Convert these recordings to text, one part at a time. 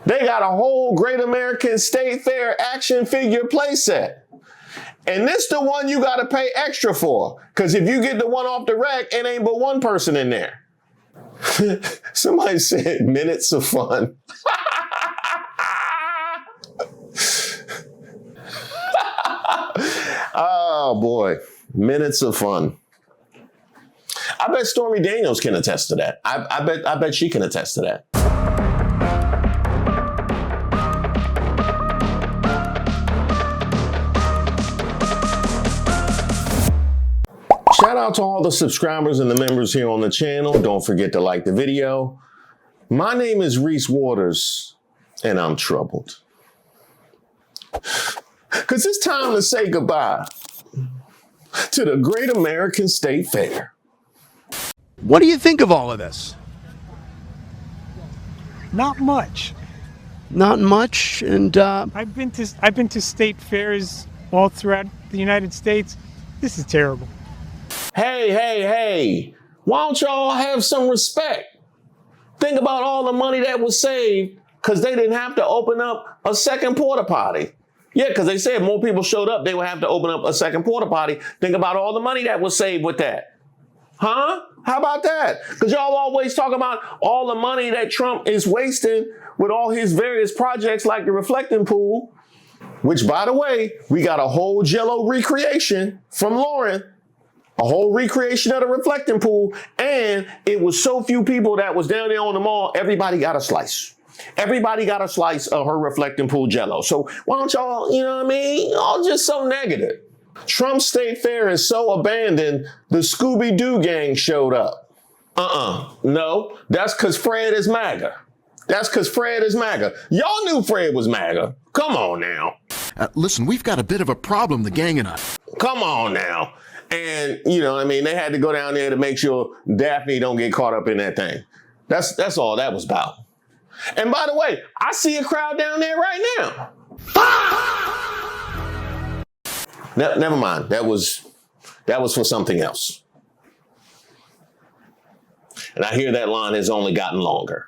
They got a whole Great American State Fair action figure playset. And this the one you got to pay extra for. Because if you get the one off the rack, it ain't but one person in there. Somebody said minutes of fun. Oh, boy. Minutes of fun. I bet Stormy Daniels can attest to that. I bet she can attest to that. Shout out to all the subscribers and the members here on the channel. Don't forget to like the video. My name is Reese Waters, and I'm troubled. Because it's time to say goodbye to the Great American State Fair. What do you think of all of this? Not much. Not much, and I've been to state fairs all throughout the United States. This is terrible. Hey. Why don't y'all have some respect? Think about all the money that was saved because they didn't have to open up a second porta potty. Yeah, because they said more people showed up, they would have to open up a second porta potty. Think about all the money that was saved with that. Huh? How about that? Because y'all always talk about all the money that Trump is wasting with all his various projects like the reflecting pool, which, by the way, we got a whole Jell-O recreation from Lauren. A whole recreation of the reflecting pool, and it was so few people that was down there on the mall, everybody got a slice. Everybody got a slice of her reflecting pool Jell-O. So why don't y'all, you know what I mean? Y'all just so negative. Trump's State Fair is so abandoned, the Scooby-Doo gang showed up. No, that's because Fred is MAGA. That's because Fred is MAGA. Y'all knew Fred was MAGA. Come on now. Listen, we've got a bit of a problem, the gang and I. Come on now. And, you know, I mean, they had to go down there to make sure Daphne don't get caught up in that thing. That's all that was about. And by the way, I see a crowd down there right now. Never mind. That was for something else. And I hear that line has only gotten longer.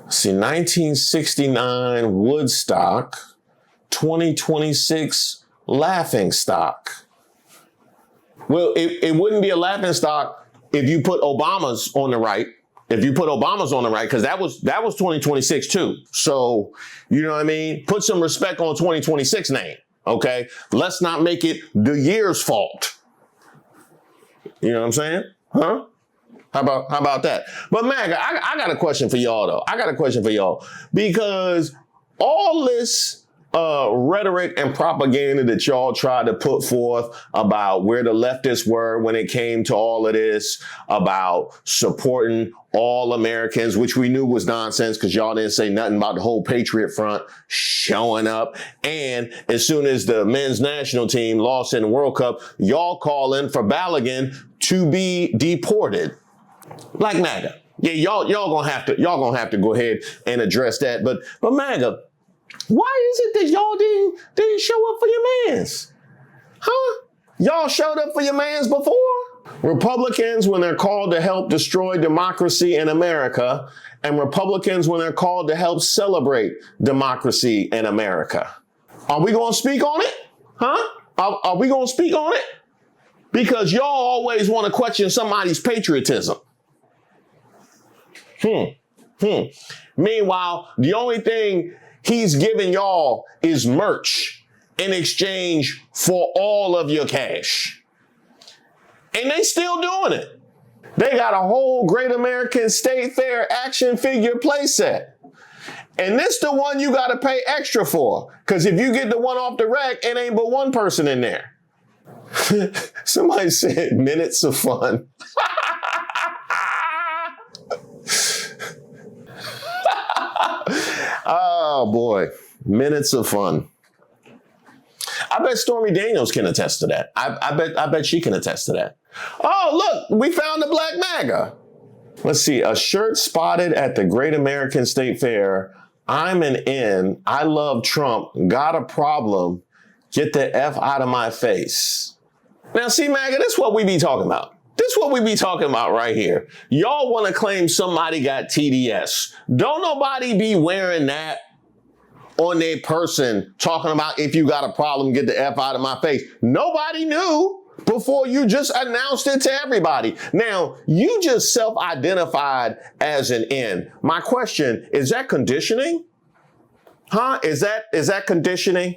See, 1969 Woodstock, 2026 Laughing Stock. Well, it wouldn't be a laughing stock if you put Obama's on the right. If you put Obama's on the right, because that was 2026 too. So, you know what I mean? Put some respect on 2026 name, okay? Let's not make it the year's fault. You know what I'm saying? Huh? How about that? But Maga, I got a question for y'all though. I got a question for y'all because all this rhetoric and propaganda that y'all tried to put forth about where the leftists were when it came to all of this, about supporting all Americans, which we knew was nonsense because y'all didn't say nothing about the whole Patriot Front showing up. And as soon as the men's national team lost in the World Cup, y'all calling for Balogun to be deported. Like MAGA. Yeah, y'all gonna have to go ahead and address that. But MAGA, why is it that y'all didn't show up for your mans? Huh? Y'all showed up for your mans before? Republicans when they're called to help destroy democracy in America, and Republicans when they're called to help celebrate democracy in America. Are we going to speak on it? Huh? Are we going to speak on it? Because y'all always want to question somebody's patriotism. Meanwhile, the only thing he's giving y'all is merch in exchange for all of your cash. And they still doing it. They got a whole Great American State Fair action figure playset. And this the one you got to pay extra for. Because if you get the one off the rack, it ain't but one person in there. Somebody said minutes of fun. Oh boy, minutes of fun. I bet Stormy Daniels can attest to that. I bet she can attest to that. Oh, look, we found the black MAGA. Let's see, a shirt spotted at the Great American State Fair. I'm an N. I love Trump. Got a problem. Get the F out of my face. Now, see, MAGA, this is what we be talking about. This is what we be talking about right here. Y'all want to claim somebody got TDS. Don't nobody be wearing that on their person talking about if you got a problem, get the F out of my face. Nobody knew before you just announced it to everybody. Now, you just self-identified as an N. My question, is that conditioning? Huh? Is that conditioning?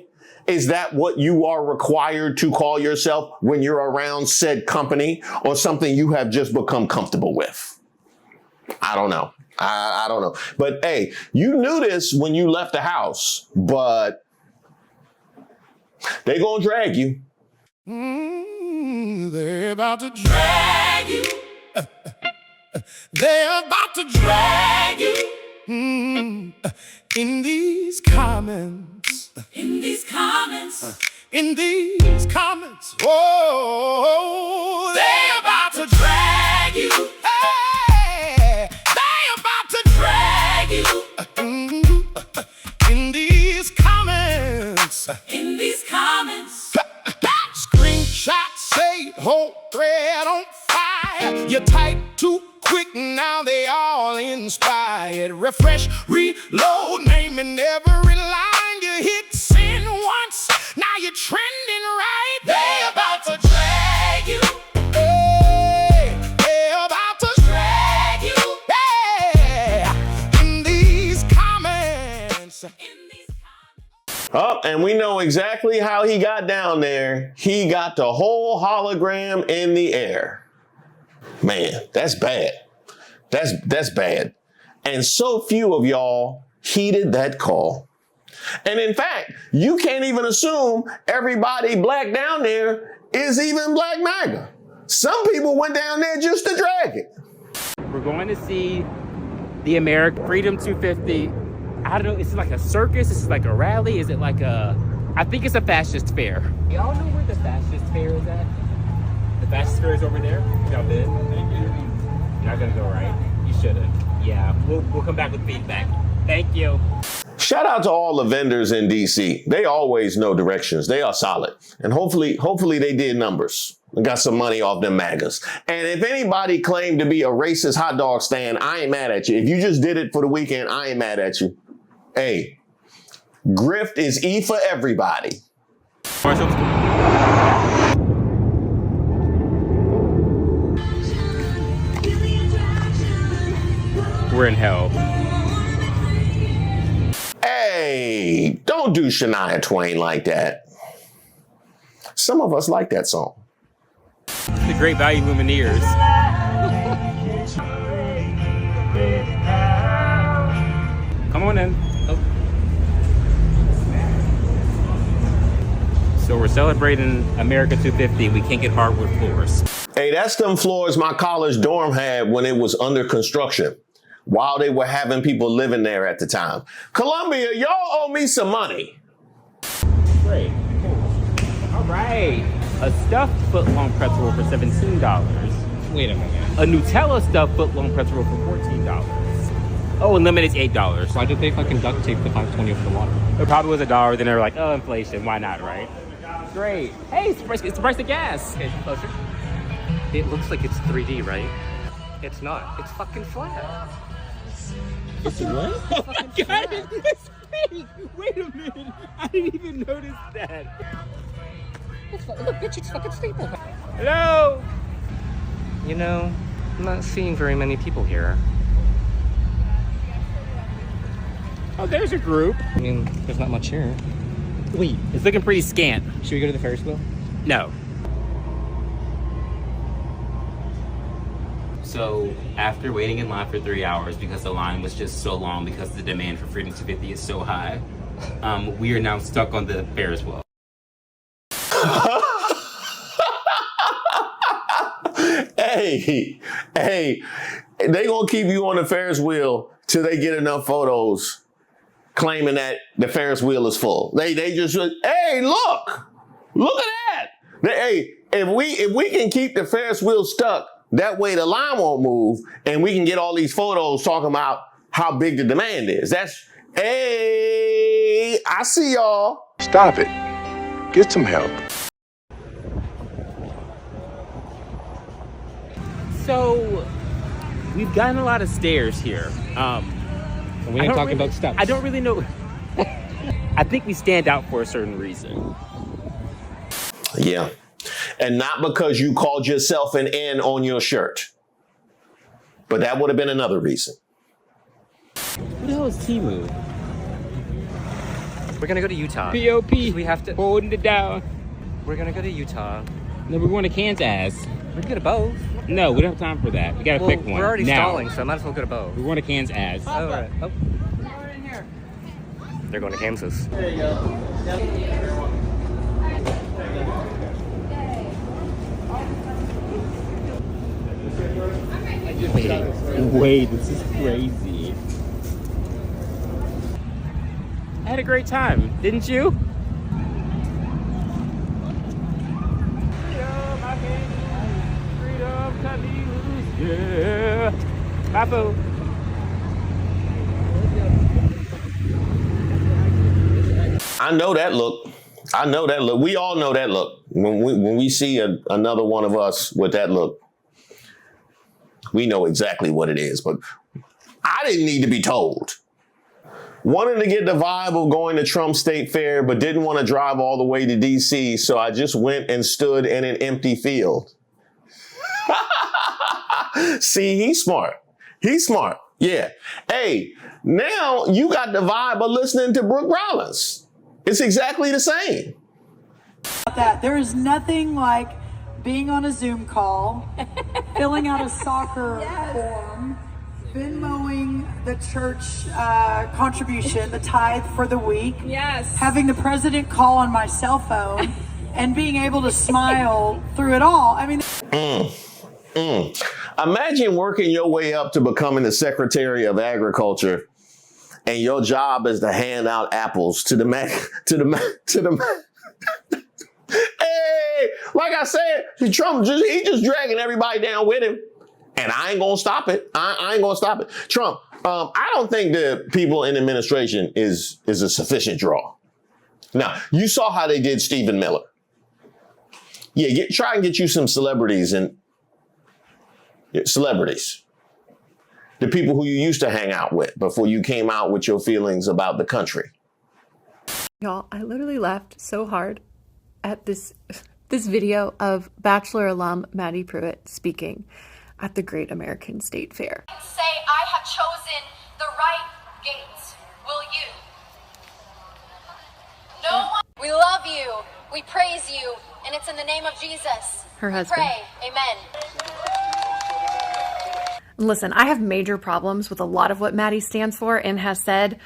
Is that what you are required to call yourself when you're around said company, or something you have just become comfortable with? I don't know. I don't know. But hey, you knew this when you left the house, but they gonna drag you. They're about to drag you. They're about to drag you. In these comments. In these comments. In these comments. Oh, they're about to drag you. Hey, they're about to drag you. In these comments. In these comments. Screenshots say whole thread on fire. You type too quick, now they all inspired. Refresh, reload, naming every line. You hit send once, now you're trending right. They about to drag you. Hey, they about to drag you. Hey, in these comments. Oh, and we know exactly how he got down there. He got the whole hologram in the air. Man, that's bad. That's bad. And so few of y'all heeded that call. And in fact, you can't even assume everybody black down there is even Black Maga. Some people went down there just to drag it. We're going to see the American Freedom 250. I don't know, is it like a circus? Is it like a rally? Is it like a, I think it's a fascist fair. Y'all know where the fascist fair is at? The fascist fair is over there. Y'all been? You're not gonna go, right? You shouldn't. Yeah, we'll come back with feedback. Thank you. Shout out to all the vendors in DC. They always know directions. They are solid. And hopefully they did numbers and got some money off them MAGAs. And if anybody claimed to be a racist hot dog stand, I ain't mad at you. If you just did it for the weekend, I ain't mad at you. Hey, grift is E for everybody. We're in hell. Hey, don't do Shania Twain like that. Some of us like that song. The Great Value Lumineers. Come on in. Oh. So we're celebrating America 250. We can't get hardwood floors. Hey, that's them floors my college dorm had when it was under construction, while they were having people living there at the time. Columbia, y'all owe me some money. Great. Cool. All right. A stuffed foot-long pretzel roll for $17. Wait a minute. A Nutella stuffed foot-long pretzel roll for $14. Oh, and lemonade is $8. Why did they fucking duct tape the $5.20 over the water? It probably was $1. Then they were like, oh, inflation. Why not, right? Great. Hey, it's the price of gas. Okay, closer. It looks like it's 3D, right? It's not. It's fucking flat. It's what? Oh my God, it's fake. Wait a minute. I didn't even notice that. Look, bitch, it's fucking stapled. Hello? You know, I'm not seeing very many people here. Oh, there's a group. I mean, there's not much here. Wait, it's looking pretty scant. Should we go to the Ferris wheel? No. So, after waiting in line for 3 hours because the line was just so long because the demand for Freedom 250 is so high, we are now stuck on the Ferris wheel. Hey, they gonna keep you on the Ferris wheel till they get enough photos claiming that the Ferris wheel is full. They just, hey, look at that. Hey, if we can keep the Ferris wheel stuck, that way the line won't move, and we can get all these photos talking about how big the demand is. Hey, I see y'all. Stop it. Get some help. So, we've gotten a lot of stares here. We ain't talking about steps. I don't really know. I think we stand out for a certain reason. Yeah. And not because you called yourself an N on your shirt. But that would have been another reason. Who the hell is Timu? We're gonna go to Utah. POP. We have to. Holding it down. We're gonna go to Utah. No, we're going to Kansas. We can go to both. No, we don't have time for that. We gotta pick one. We're already now. stalling, so I might as well go to both. We're going to Kansas. Oh, right. Oh. They're going to Kansas. Wait, this is crazy. I had a great time, didn't you? Freedom, cut me loose, yeah. FAFO. I know that look. I know that look. We all know that look. When we see another one of us with that look, we know exactly what it is. But I didn't need to be told. Wanted to get the vibe of going to Trump State Fair, but didn't want to drive all the way to D.C., so I just went and stood in an empty field. See, he's smart. He's smart. Yeah. Hey, now you got the vibe of listening to Brooke Rollins. It's exactly the same. That there is nothing like being on a Zoom call, filling out a soccer form, Venmoing the church contribution, the tithe for the week, having the president call on my cell phone, and being able to smile through it all. I mean, Imagine working your way up to becoming the Secretary of Agriculture, and your job is to hand out apples to the Hey, like I said, Trump he just dragging everybody down with him, and I ain't gonna stop it. I ain't gonna stop it. Trump, I don't think the people in administration is a sufficient draw. Now, you saw how they did Stephen Miller. Yeah, try and get you some celebrities and celebrities. The people who you used to hang out with before you came out with your feelings about the country. Y'all, I literally laughed so hard at this video of Bachelor alum Maddie Pruitt speaking at the Great American State Fair. Say, I have chosen the right gate. Will you? No one. We love you. We praise you. And it's in the name of Jesus. Her husband. Pray. Amen. Listen, I have major problems with a lot of what Maddie stands for and has said,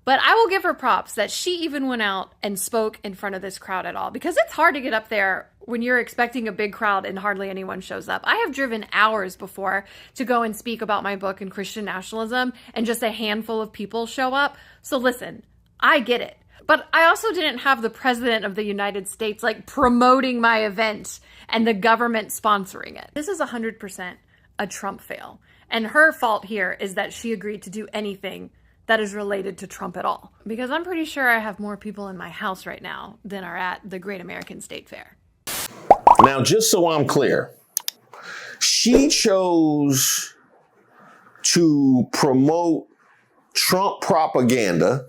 but I will give her props that she even went out and spoke in front of this crowd at all, because it's hard to get up there when you're expecting a big crowd and hardly anyone shows up. I have driven hours before to go and speak about my book and Christian nationalism, and just a handful of people show up. So listen, I get it. But I also didn't have the president of the United States like promoting my event and the government sponsoring it. This is 100% a Trump fail. And her fault here is that she agreed to do anything that is related to Trump at all. Because I'm pretty sure I have more people in my house right now than are at the Great American State Fair. Now, just so I'm clear, she chose to promote Trump propaganda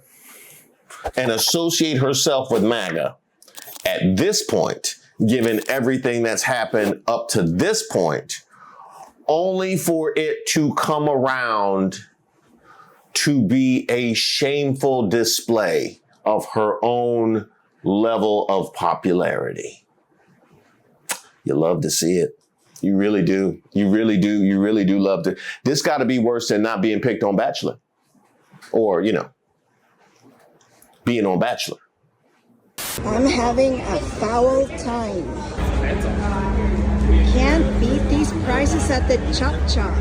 and associate herself with Maga at this point, given everything that's happened up to this point, only for it to come around to be a shameful display of her own level of popularity. You love to see it. You really do. You really do. You really do love to. This got to be worse than not being picked on Bachelor. Or, being on Bachelor. I'm having a foul time. Can't beat these prices at the Chop Chop.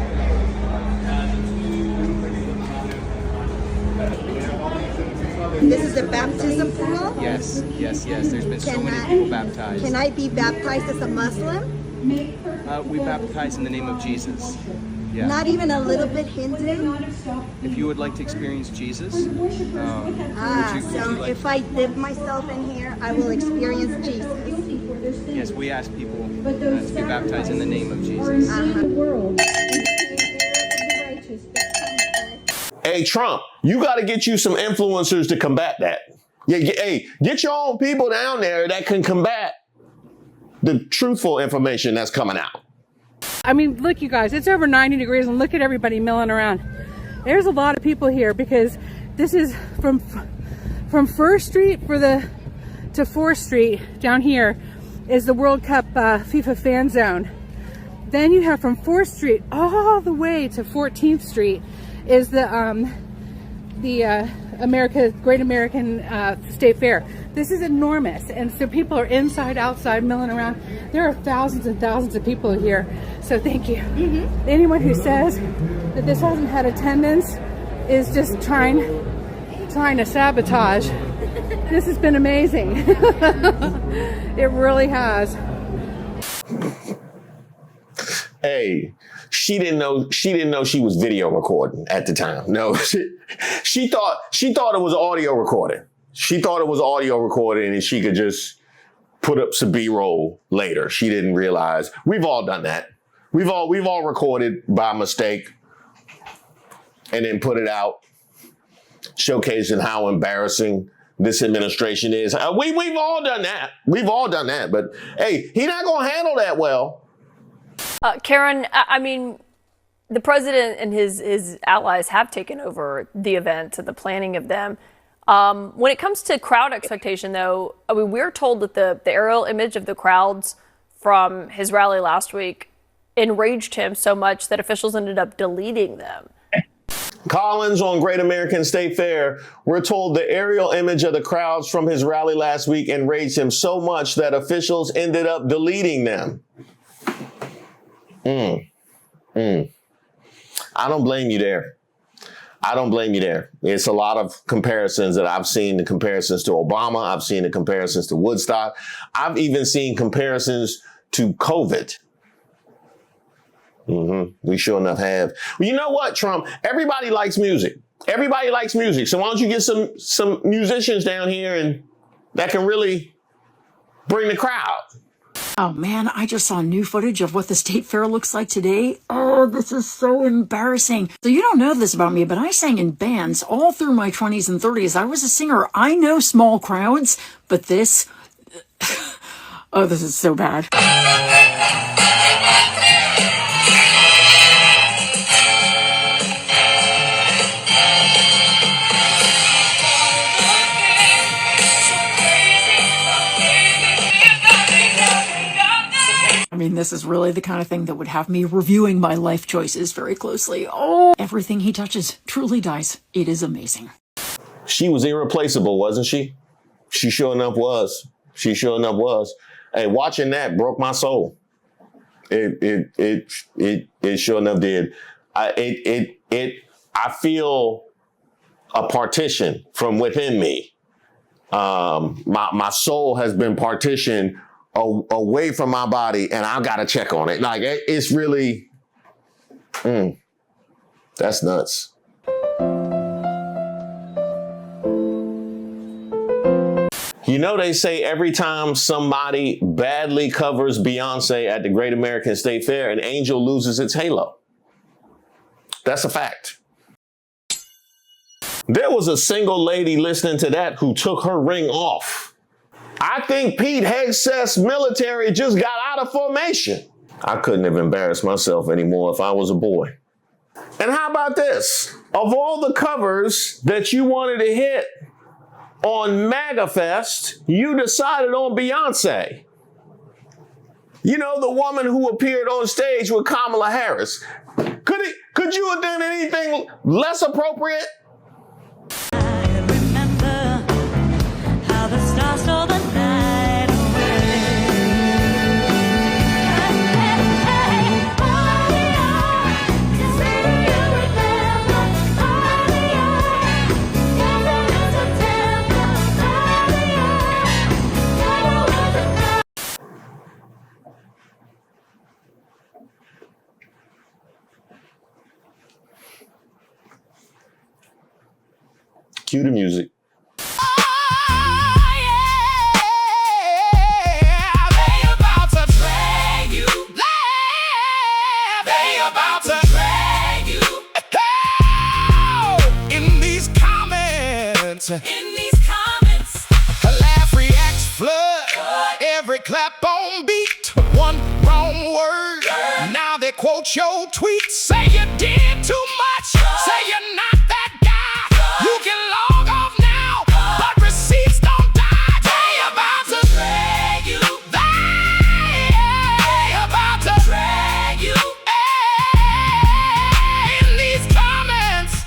This is the baptism pool? Yes. There's been so many people baptized. Can I be baptized as a Muslim? We baptize in the name of Jesus. Yeah. Not even a little bit Hindu? If you would like to experience Jesus, So if I dip myself in here, I will experience Jesus. Yes, we ask people to be baptized in the name of Jesus. Hey, Trump, you got to get you some influencers to combat that. Yeah, get your own people down there that can combat the truthful information that's coming out. I mean, look, you guys, it's over 90 degrees and look at everybody milling around. There's a lot of people here because this is from First Street to 4th Street down here is the World Cup FIFA fan zone. Then you have from 4th Street all the way to 14th Street is the Great American State Fair. This is enormous, and so people are inside, outside, milling around. There are thousands and thousands of people here, so thank you. Anyone who says that this hasn't had attendance is just trying to sabotage. This has been amazing. It really has. Hey, she didn't know she was video recording at the time. No, she thought it was audio recording. She thought it was audio recording and she could just put up some B-roll later. She didn't realize. We've all done that. We've all recorded by mistake and then put it out, showcasing how embarrassing this administration is. We've all done that. We've all done that. But hey, he's not going to handle that well. Karen, I mean, the president and his allies have taken over the event and the planning of them. When it comes to crowd expectation, though, I mean, we're told that the aerial image of the crowds from his rally last week enraged him so much that officials ended up deleting them. Collins on Great American State Fair, we're told the aerial image of the crowds from his rally last week enraged him so much that officials ended up deleting them. I don't blame you there. I don't blame you there. It's a lot of comparisons that I've seen, the comparisons to Obama. I've seen the comparisons to Woodstock. I've even seen comparisons to COVID. We sure enough have. Well, you know what, Trump? Everybody likes music. Everybody likes music. So why don't you get some musicians down here and that can really bring the crowd? Oh man, I just saw new footage of what the state fair looks like today. Oh, this is so embarrassing. So you don't know this about me, but I sang in bands all through my 20s and 30s. I was a singer. I know small crowds, but this, oh, this is so bad. I mean, this is really the kind of thing that would have me reviewing my life choices very closely. Oh, everything he touches truly dies. It is amazing. She was irreplaceable, wasn't she? She sure enough was. She sure enough was. Hey, watching that broke my soul. It sure enough did. I feel a partition from within me. My soul has been partitioned away from my body, and I gotta check on it. Like it's really, that's nuts. You know, they say every time somebody badly covers Beyonce at the Great American State Fair, an angel loses its halo. That's a fact. There was a single lady listening to that who took her ring off. I think Pete Hegseth's military just got out of formation. I couldn't have embarrassed myself anymore if I was a boy. And how about this? Of all the covers that you wanted to hit on Maga Fest, you decided on Beyonce. You know, the woman who appeared on stage with Kamala Harris. Could you have done anything less appropriate? Cue the music. Oh, yeah, baby. flood. Every clap on beat, one wrong word. Now they quote your tweet. Say you did too much. Say you're not that guy. You can log off now, but receipts don't die. They about to drag you. They about to drag you. In these comments.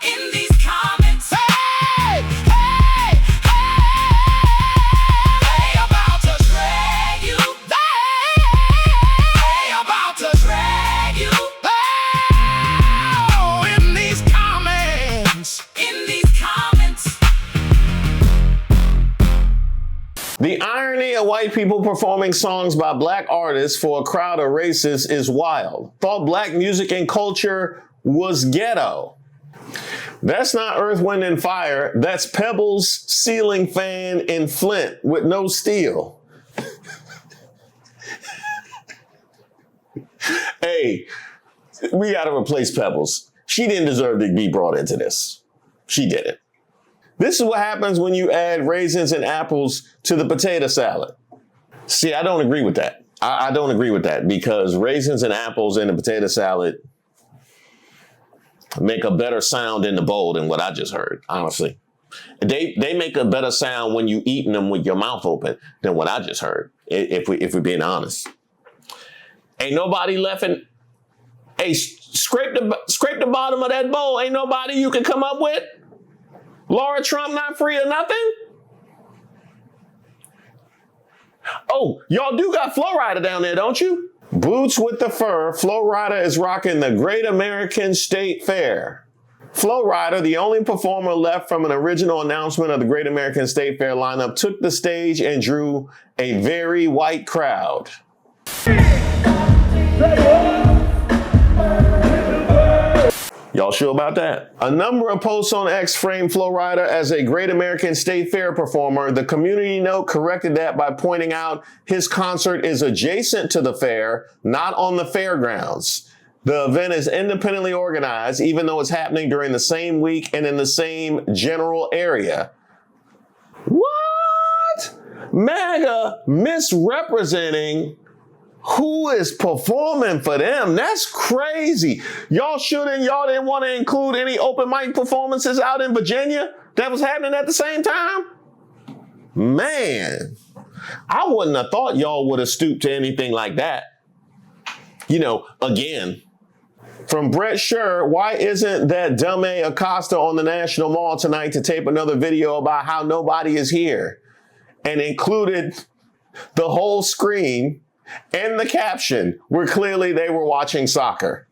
In these comments. Hey, hey, hey. They about to drag you. They about to drag you. Oh, in these comments. In these comments. The irony of white people performing songs by black artists for a crowd of racists is wild. Thought black music and culture was ghetto. That's not Earth, Wind, and Fire. That's Pebbles' ceiling fan in Flint with no steel. Hey, we gotta replace Pebbles. She didn't deserve to be brought into this. She didn't. This is what happens when you add raisins and apples to the potato salad. See, I don't agree with that. I don't agree with that because raisins and apples in the potato salad make a better sound in the bowl than what I just heard, honestly. They make a better sound when you eating them with your mouth open than what I just heard, if we're being honest. Ain't nobody left in, hey, scrape the bottom of that bowl. Ain't nobody you can come up with? Laura Trump not free or nothing? Oh, y'all do got Flo Rida down there, don't you? Boots with the fur, Flo Rida is rocking the Great American State Fair. Flo Rida, the only performer left from an original announcement of the Great American State Fair lineup, took the stage and drew a very white crowd. Y'all sure about that? A number of posts on X framed Flo Rida as a Great American State Fair performer. The community note corrected that by pointing out his concert is adjacent to the fair, not on the fairgrounds. The event is independently organized, even though it's happening during the same week and in the same general area. What? Maga misrepresenting who is performing for them? That's crazy. Y'all didn't want to include any open mic performances out in Virginia that was happening at the same time? Man, I wouldn't have thought y'all would have stooped to anything like that. You know, again, from Brett Scher, why isn't that Dummy Acosta on the National Mall tonight to tape another video about how nobody is here? And included the whole screen and the caption where clearly they were watching soccer.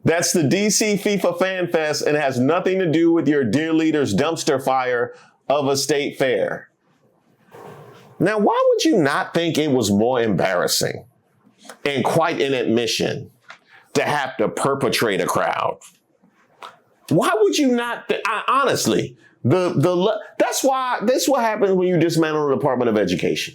That's the DC FIFA Fan Fest and has nothing to do with your dear leader's dumpster fire of a state fair. Now, why would you not think it was more embarrassing and quite an admission to have to perpetrate a crowd? Why would you not? Honestly, that's what happens when you dismantle the Department of Education.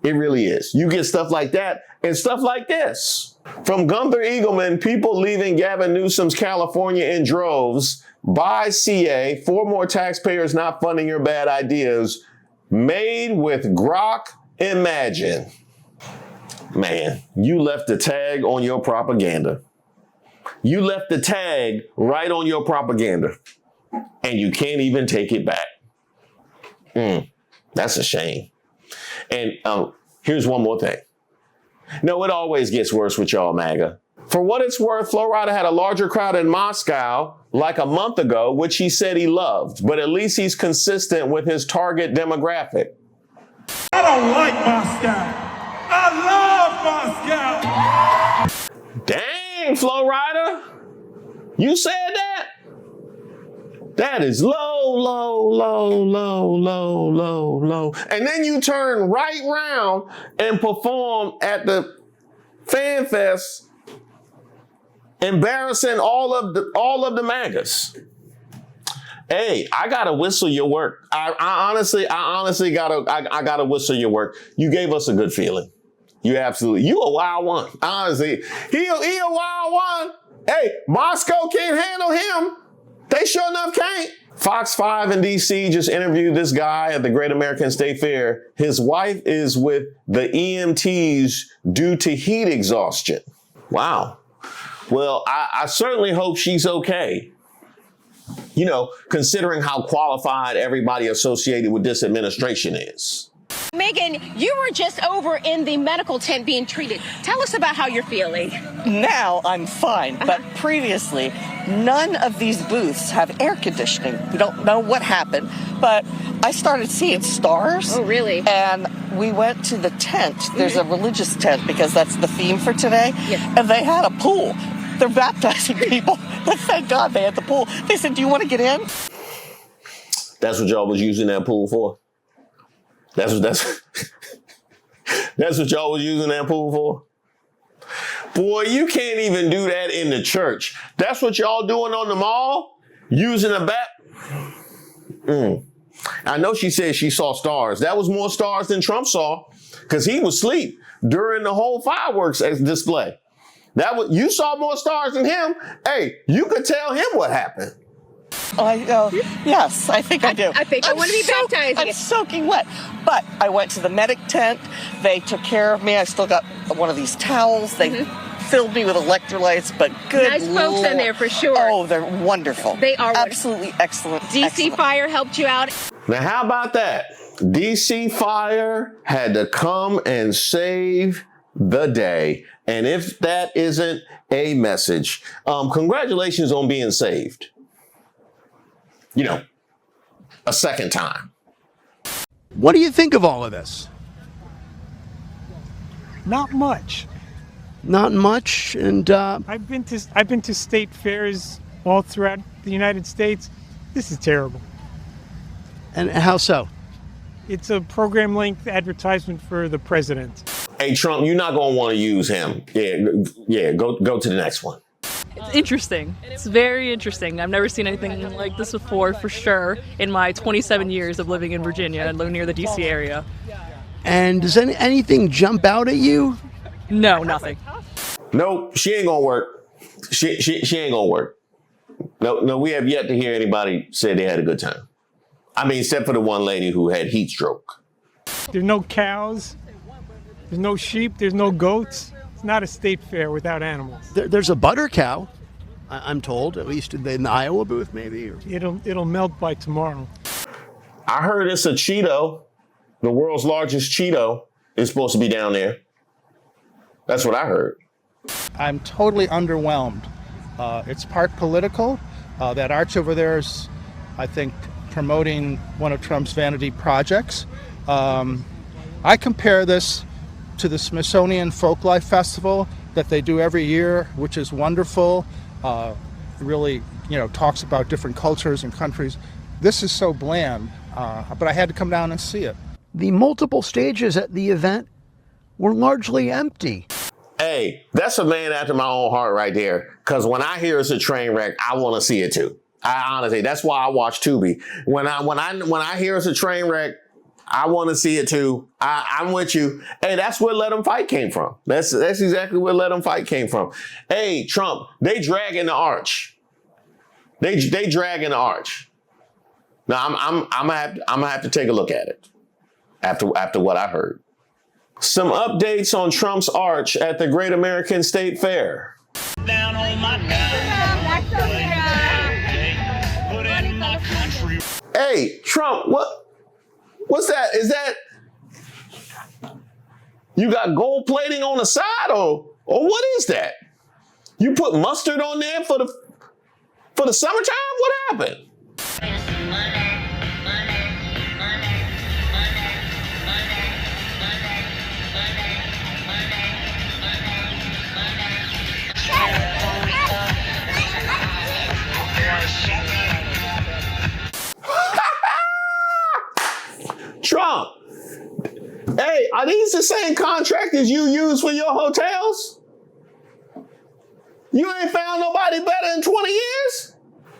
It really is. You get stuff like that and stuff like this. From Gunther Eagleman, people leaving Gavin Newsom's California in droves. By CA, 4 more taxpayers not funding your bad ideas. Made with Grok Imagine. Man, you left the tag on your propaganda. You left the tag right on your propaganda. And you can't even take it back. That's a shame. And here's one more thing. No, it always gets worse with y'all, MAGA. For what it's worth, Flo Rida had a larger crowd in Moscow like a month ago, which he said he loved, but at least he's consistent with his target demographic. I don't like Moscow. I love Moscow. Dang, Flo Rida. You said that? That is low, low, low, low, low, low, low. And then you turn right round and perform at the Fan Fest, embarrassing all of the MAGAs. Hey, I gotta whistle your work. I honestly gotta whistle your work. You gave us a good feeling. You a wild one. Honestly, he a wild one. Hey, Moscow can't handle him. They sure enough can't. Fox 5 in DC just interviewed this guy at the Great American State Fair. His wife is with the EMTs due to heat exhaustion. Wow. Well, I certainly hope she's okay. You know, considering how qualified everybody associated with this administration is. Megan, you were just over in the medical tent being treated. Tell us about how you're feeling. Now I'm fine, but previously, none of these booths have air conditioning. We don't know what happened, but I started seeing stars. Oh, really? And we went to the tent. There's a religious tent because that's the theme for today. Yes. And they had a pool. They're baptizing people. But thank God they had the pool. They said, do you want to get in? That's what y'all was using that pool for? That's what y'all was using that pool for? Boy, you can't even do that in the church. That's what y'all doing on the mall? Using a I know she said she saw stars. That was more stars than Trump saw because he was asleep during the whole fireworks display. You saw more stars than him. Hey, you could tell him what happened. Yes, I think I do. I think I want to be baptized. I'm soaking wet. But I went to the medic tent. They took care of me. I still got one of these towels. They filled me with electrolytes, but good. Nice folks in there for sure. Oh, they're wonderful. They are absolutely excellent. DC Fire helped you out. Now, how about that? DC Fire had to come and save the day. And if that isn't a message, congratulations on being saved. You know, a second time. What do you think of all of this? Not much. Not much, and I've been to state fairs all throughout the United States. This is terrible. And how so? It's a program length advertisement for the president. Hey, Trump, you're not going to want to use him. Yeah, go to the next one. It's interesting. It's very interesting. I've never seen anything like this before, for sure, in my 27 years of living in Virginia and living near the DC area. And does anything jump out at you? No, nothing. Nope, she ain't gonna work. She ain't gonna work. No, we have yet to hear anybody say they had a good time. I mean, except for the one lady who had heat stroke. There's no cows. There's no sheep. There's no goats. It's not a state fair without animals. There's a butter cow, I'm told, at least in the Iowa booth, maybe. Or... It'll melt by tomorrow. I heard it's a Cheeto. The world's largest Cheeto is supposed to be down there. That's what I heard. I'm totally underwhelmed. It's part political. That arch over there is, I think, promoting one of Trump's vanity projects. I compare this to the Smithsonian Folklife Festival that they do every year, which is wonderful. Really, talks about different cultures and countries. This is so bland, but I had to come down and see it. The multiple stages at the event were largely empty. Hey, that's a man after my own heart right there. Because when I hear it's a train wreck, I want to see it too. I honestly, that's why I watch Tubi. When I hear it's a train wreck, I want to see it too. I'm with you. Hey, that's where Let 'Em Fight came from. That's exactly where Let 'Em Fight came from. Hey, Trump, they dragging the arch. They dragging the arch. Now I'm gonna have to take a look at it after what I heard. Some updates on Trump's arch at the Great American State Fair. Down on my put in my country. Hey, Trump, what's that? Is that you got gold plating on the side or what is that? You put mustard on there for the summertime? What happened? Trump, hey, are these the same contractors you use for your hotels? You ain't found nobody better in 20 years?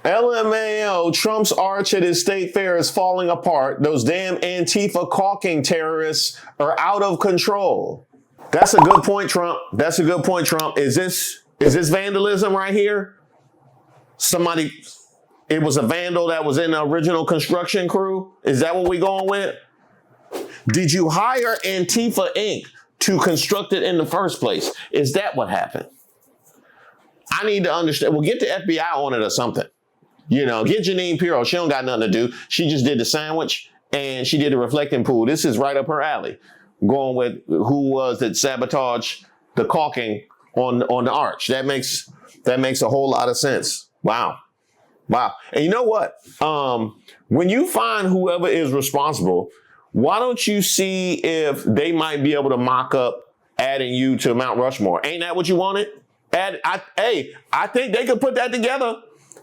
LMAO, Trump's arch at his state fair is falling apart. Those damn Antifa caulking terrorists are out of control. That's a good point, Trump. That's a good point, Trump. Is this vandalism right here? Somebody It was a vandal that was in the original construction crew? Is that what we going with? Did you hire Antifa Inc. to construct it in the first place? Is that what happened? I need to understand. Well, get the FBI on it or something. You know, get Janine Pirro. She don't got nothing to do. She just did the sandwich and she did the reflecting pool. This is right up her alley. Going with who was that sabotaged the caulking on the arch. That makes a whole lot of sense. Wow. And you know what? When you find whoever is responsible, why don't you see if they might be able to mock up adding you to Mount Rushmore? Ain't that what you wanted? I think they could put that together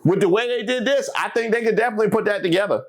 with the way they did this. I think they could definitely put that together.